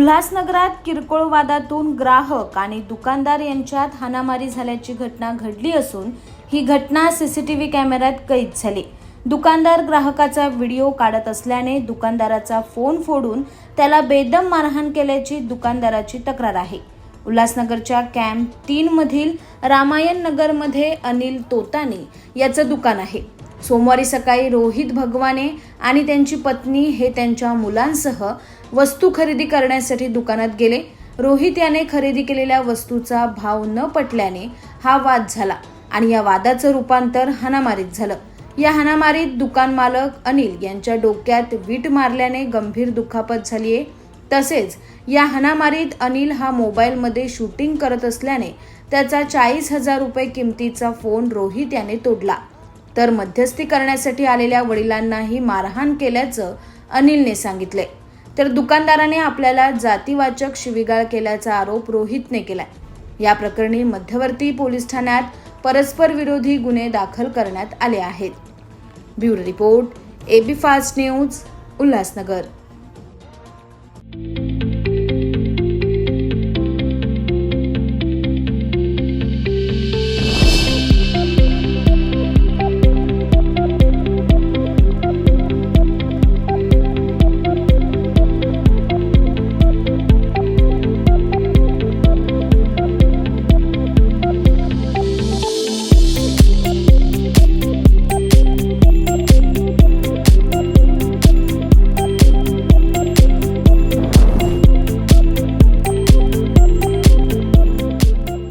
उल्हासनगरात किरकोळ वादातून ग्राहक आणि दुकानदार यांच्यात हाणामारी झाल्याची घटना घडली असून ही घटना सीसीटीव्ही कॅमेऱ्यात कैद झाली। दुकानदार ग्राहकाचा व्हिडिओ काढत असल्याने दुकानदाराचा फोन फोडून त्याला बेदम मारहाण केल्याची दुकानदाराची तक्रार आहे। उल्हासनगरच्या कॅम्प 3 मधील रामायण नगरमध्ये अनिल तोतानी याचं दुकान आहे। सोमवारी सकाळी रोहित भगवाने आणि त्यांची पत्नी हे त्यांच्या मुलांसह वस्तू खरेदी करण्यासाठी दुकानात गेले। रोहित याने खरेदी केलेल्या वस्तूचा भाव न पटल्याने हा वाद झाला आणि या वादाचं रूपांतर हाणामारीत झालं। या हाणामारीत दुकान मालक अनिल यांच्या डोक्यात वीट मारल्याने गंभीर दुखापत झाली आहे। तसेच या हाणामारीत अनिल हा मोबाईलमध्ये शूटिंग करत असल्याने त्याचा 40,000 रुपये किमतीचा फोन रोहित याने तोडला, तर मध्यस्थी करण्यासाठी आलेल्या वडिलांनाही मारहाण केल्याचं अनिलने सांगितले। तर दुकानदाराने आपल्याला जातीवाचक शिवीगाळ केल्याचा आरोप रोहितने केलाय। या प्रकरणी मध्यवर्ती पोलीस ठाण्यात परस्पर विरोधी गुन्हे दाखल करण्यात आले आहेत। Bureau report, AB fast news, Ulhasnagar.